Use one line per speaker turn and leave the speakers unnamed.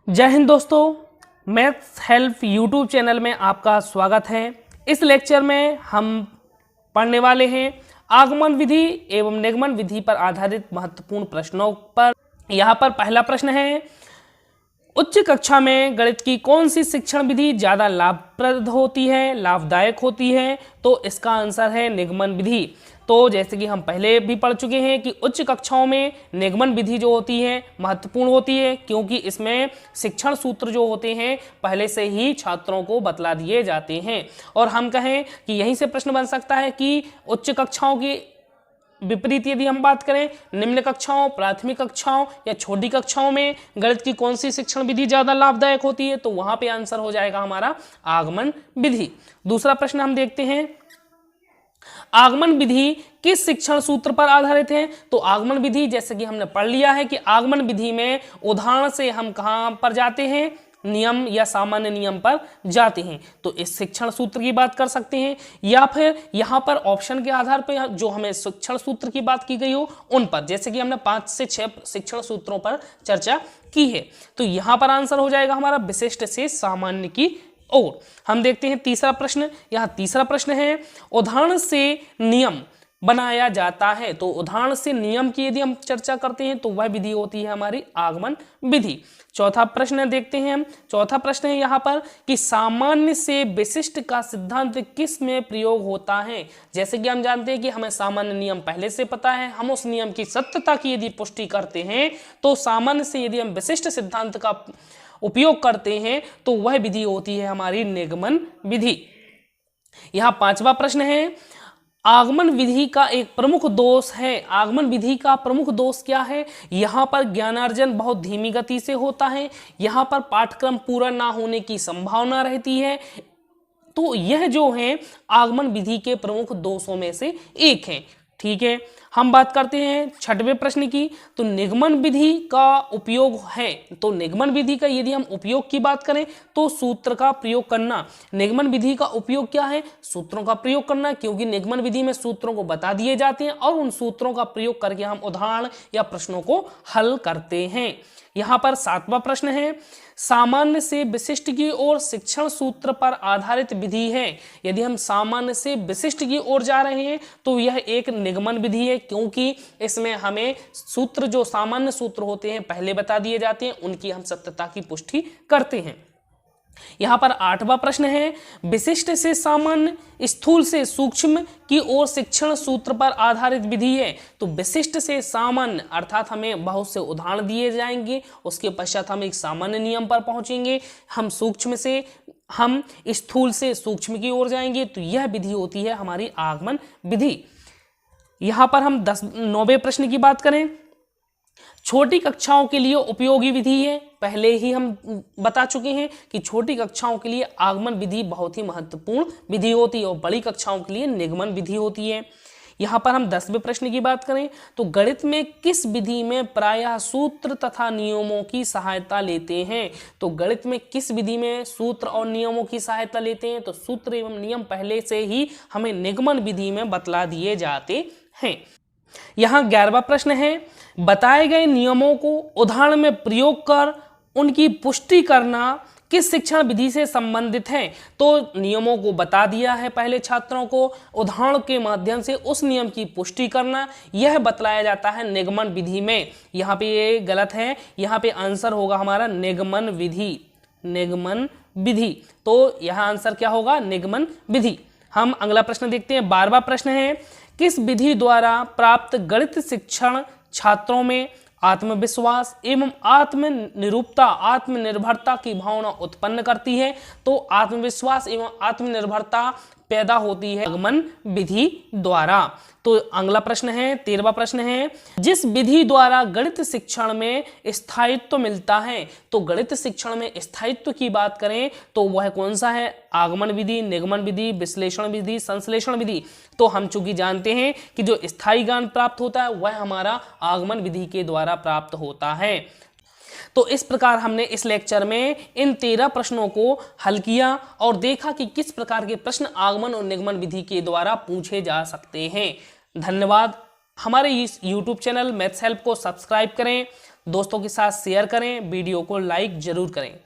जय हिंद दोस्तों, maths help YouTube channel में आपका स्वागत है। इस लेक्चर में हम पढ़ने वाले हैं आगमन विधि एवं निगमन विधि पर आधारित महत्वपूर्ण प्रश्नों पर। यहाँ पर पहला प्रश्न है, उच्च कक्षा में गणित की कौन सी शिक्षण विधि ज़्यादा लाभप्रद होती है, लाभदायक होती है? तो इसका आंसर है निगमन विधि। तो जैसे कि हम पहले भी पढ़ चुके हैं कि उच्च कक्षाओं में निगमन विधि जो होती है महत्वपूर्ण होती है, क्योंकि इसमें शिक्षण सूत्र जो होते हैं पहले से ही छात्रों को बतला दिए जाते हैं। और हम कहें कि यहीं से प्रश्न बन सकता है कि उच्च कक्षाओं की विपरीत यदि हम बात करें, निम्न कक्षाओं, प्राथमिक कक्षाओं या छोटी कक्षाओं में गणित की कौन सी शिक्षण विधि ज्यादा लाभदायक होती है, तो वहां पे आंसर हो जाएगा हमारा आगमन विधि। दूसरा प्रश्न हम देखते हैं, आगमन विधि किस शिक्षण सूत्र पर आधारित है? तो आगमन विधि जैसे कि हमने पढ़ लिया है कि आगमन विधि में उदाहरण से हम कहां पर जाते हैं, नियम या सामान्य नियम पर जाते हैं। तो इस शिक्षण सूत्र की बात कर सकते हैं, या फिर यहाँ पर ऑप्शन के आधार पर जो हमें शिक्षण सूत्र की बात की गई हो उन पर, जैसे कि हमने 5 से 6 शिक्षण सूत्रों पर चर्चा की है। तो यहाँ पर आंसर हो जाएगा हमारा विशिष्ट से सामान्य की ओर। हम देखते हैं तीसरा प्रश्न। यहाँ तीसरा प्रश्न है, उदाहरण से नियम बनाया जाता है। तो उदाहरण से नियम की यदि हम चर्चा करते हैं तो वह विधि होती है हमारी आगमन विधि। चौथा प्रश्न देखते हैं हम। चौथा प्रश्न है यहाँ पर कि सामान्य से विशिष्ट का सिद्धांत किस में प्रयोग होता है? जैसे कि हम जानते हैं कि हमें सामान्य नियम पहले से पता है, हम उस नियम की सत्यता की यदि पुष्टि करते हैं तो सामान्य से यदि हम विशिष्ट सिद्धांत का उपयोग करते हैं तो वह विधि होती है हमारी निगमन विधि। यहां पांचवा प्रश्न है, आगमन विधि का एक प्रमुख दोष है। आगमन विधि का प्रमुख दोष क्या है? यहां पर ज्ञानार्जन बहुत धीमी गति से होता है, यहां पर पाठ्यक्रम पूरा ना होने की संभावना रहती है। तो यह जो है आगमन विधि के प्रमुख दोषों में से एक है। ठीक है, हम बात करते हैं छठवें प्रश्न की। तो निगमन विधि का उपयोग है, तो निगमन विधि का यदि हम उपयोग की बात करें तो सूत्र का प्रयोग करना। निगमन विधि का उपयोग क्या है? सूत्रों का प्रयोग करना, क्योंकि निगमन विधि में सूत्रों को बता दिए जाते हैं और उन सूत्रों का प्रयोग करके हम उदाहरण या प्रश्नों को हल करते हैं। यहाँ पर सातवां प्रश्न है, सामान्य से विशिष्ट की ओर शिक्षण सूत्र पर आधारित विधि है। यदि हम सामान्य से विशिष्ट की ओर जा रहे हैं तो यह एक निगमन विधि है, क्योंकि इसमें हमें सूत्र जो सामान्य सूत्र होते हैं पहले बता दिए जाते हैं, उनकी हम सत्यता की पुष्टि करते हैं। यहाँ पर आठवां प्रश्न है, विशिष्ट से सामान्य, स्थूल से सूक्ष्म की ओर शिक्षण सूत्र पर आधारित विधि है। तो विशिष्ट से सामान्य अर्थात हमें बहुत से उदाहरण दिए जाएंगे, उसके पश्चात हम एक सामान्य नियम पर पहुंचेंगे, हम सूक्ष्म से हम स्थूल से सूक्ष्म की ओर जाएंगे। तो यह विधि होती है हमारी आगमन विधि। यहाँ पर हम 9वें प्रश्न की बात करें, छोटी कक्षाओं के लिए उपयोगी विधि है। पहले ही हम बता चुके हैं कि छोटी कक्षाओं के लिए आगमन विधि बहुत ही महत्वपूर्ण विधि होती है और बड़ी कक्षाओं के लिए निगमन विधि होती है। यहाँ पर हम 10वें प्रश्न की बात करें तो गणित में किस विधि में प्रायः सूत्र तथा नियमों की सहायता लेते हैं? तो गणित में किस विधि में सूत्र और नियमों की सहायता लेते हैं? तो सूत्र एवं नियम पहले से ही हमें निगमन विधि में बतला दिए जाते हैं। यहाँ 11वां प्रश्न है, बताए गए नियमों को उदाहरण में प्रयोग कर उनकी पुष्टि करना किस शिक्षण विधि से संबंधित है? तो नियमों को बता दिया है पहले छात्रों को, उदाहरण के माध्यम से उस नियम की पुष्टि करना यह बतलाया जाता है निगमन विधि में। यहाँ पे ये गलत है, यहाँ पे आंसर होगा हमारा निगमन विधि। निगमन विधि, तो यहाँ आंसर क्या होगा? निगमन विधि। हम अगला प्रश्न देखते हैं। 12वां प्रश्न है, किस विधि द्वारा प्राप्त गणित शिक्षण छात्रों में आत्मविश्वास एवं आत्मनिरूपता, आत्मनिर्भरता की भावना उत्पन्न करती है? तो आत्मविश्वास एवं आत्मनिर्भरता पैदा होती है आगमन विधि द्वारा। तो अगला प्रश्न है 13वां प्रश्न है, जिस विधि द्वारा गणित शिक्षण में स्थायित्व मिलता है? तो गणित शिक्षण में स्थायित्व की बात करें तो वह कौन सा है? आगमन विधि, निगमन विधि, विश्लेषण विधि, संश्लेषण विधि। तो हम चूंकि जानते हैं कि जो स्थायी ज्ञान प्राप्त होता है वह हमारा आगमन विधि के द्वारा प्राप्त होता है। तो इस प्रकार हमने इस लेक्चर में इन 13 प्रश्नों को हल किया और देखा कि किस प्रकार के प्रश्न आगमन और निगमन विधि के द्वारा पूछे जा सकते हैं। धन्यवाद। हमारे इस YouTube चैनल मैथ्स हेल्प को सब्सक्राइब करें दोस्तों के साथ शेयर करें, वीडियो को लाइक जरूर करें।